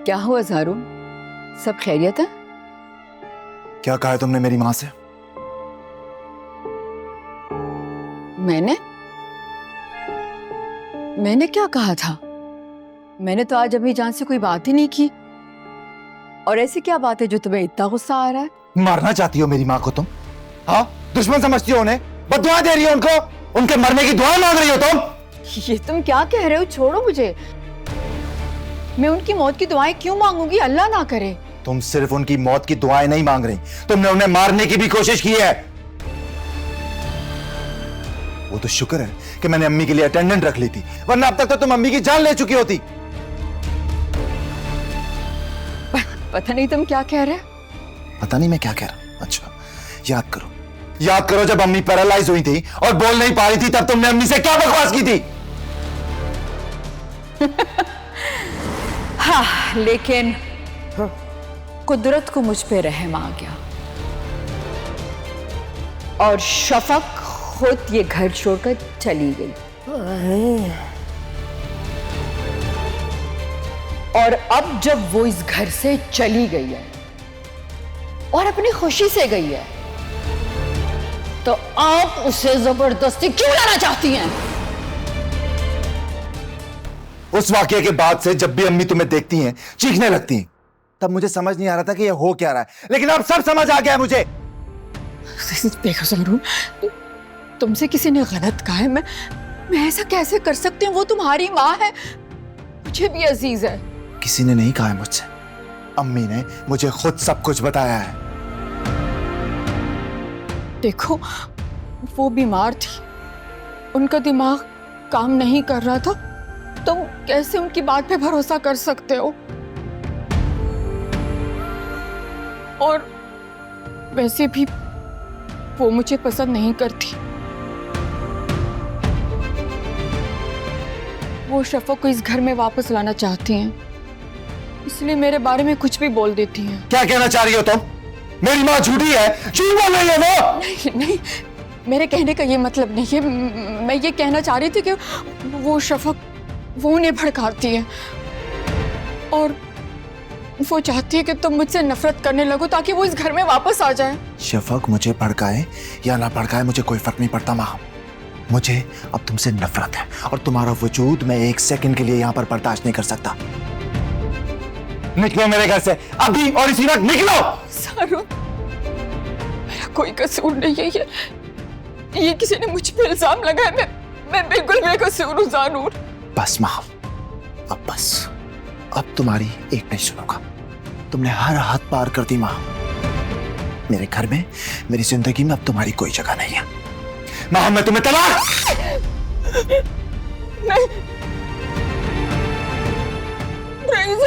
क्या हुआ ज़ारू? सब खैरियत है? क्या कहा है तुमने मेरी माँ से? मैंने क्या कहा था? मैंने तो आज अम्मी जान से कोई बात ही नहीं की। और ऐसी क्या बात है जो तुम्हें इतना गुस्सा आ रहा है? मारना चाहती हो मेरी माँ को तुम? हाँ, दुश्मन समझती हो उन्हें? बद्दुआ दे रही हो उनको? उनके मरने की दुआ मांग रही हो तुम? ये तुम क्या कह रहे हो? छोड़ो मुझे। मैं उनकी मौत की दुआएं क्यों मांगूंगी? अल्लाह ना करे। तुम सिर्फ उनकी मौत की दुआएं नहीं मांग रही, तुमने उन्हें मारने की भी कोशिश की है। वो तो शुक्र है कि मैंने अम्मी के लिए अटेंडेंट रख ली थी, वरना अब तक तो तुम अम्मी की जान ले चुकी होती। पता नहीं तुम क्या कह रहे हो? पता नहीं मैं क्या कह रहा। अच्छा, याद करो जब अम्मी पैरालाइज हुई थी और बोल नहीं पा रही थी, तब तुमने अम्मी से क्या बकवास की थी? हाँ, लेकिन कुदरत को मुझ पे रहम आ गया और शफक खुद ये घर छोड़कर चली गई। और अब जब वो इस घर से चली गई है और अपनी खुशी से गई है, तो आप उसे जबरदस्ती क्यों लाना चाहती हैं? उस वाकये के बाद से जब भी अम्मी तुम्हें देखती हैं, चीखने लगती हैं, तब मुझे समझ नहीं आ रहा था कि ये हो क्या रहा है, लेकिन अब सब समझ आ गया है मुझे। देखो ज़ारू, तुमसे किसी ने गलत कहा है। मैं ऐसा कैसे कर सकती हूँ? वो तुम्हारी माँ है, मुझे भी अजीज है। किसी ने नहीं कहा है मुझसे, अम्मी ने मुझे खुद सब कुछ बताया है। देखो, वो बीमार थी, उनका दिमाग काम नहीं कर रहा था। तुम कैसे उनकी बात पे भरोसा कर सकते हो? और वैसे भी वो मुझे पसंद नहीं करती। वो शफक को इस घर में वापस लाना चाहती हैं, इसलिए मेरे बारे में कुछ भी बोल देती हैं। क्या कहना चाह रही हो तुम? मेरी माँ झूठी है, झूठ बोल रही है वो। नहीं, मेरे कहने का ये मतलब नहीं है। मैं ये कहना चाह रही थी कि वो शफक वो उन्हें भड़काती है और वो चाहती है कि तुम मुझसे नफरत करने लगो ताकि वो इस घर में वापस आ जाए। शफक मुझे भड़काए या ना भड़काए मुझे कोई फर्क नहीं पड़ता माँ। मुझे अब तुमसे नफरत है और तुम्हारा वजूद मैं एक सेकंड के लिए यहाँ पर बर्दाश्त नहीं कर सकता। निकलो मेरे घर से अभी और इसी वक्त निकलो। ज़ारू, मेरा कोई कसूर नहीं है। ये किसी ने मुझ पे इल्जाम लगाया। मैं बिल्कुल बेकसूर हूँ ज़ारू। बस माँ, अब बस, अब तुम्हारी एक नहीं सुनूंगा। तुमने हर हद पार कर दी माँ। मेरे घर में, मेरी जिंदगी में अब तुम्हारी कोई जगह नहीं है। माँ, मैं तुम्हें तलाक। नहीं, नहीं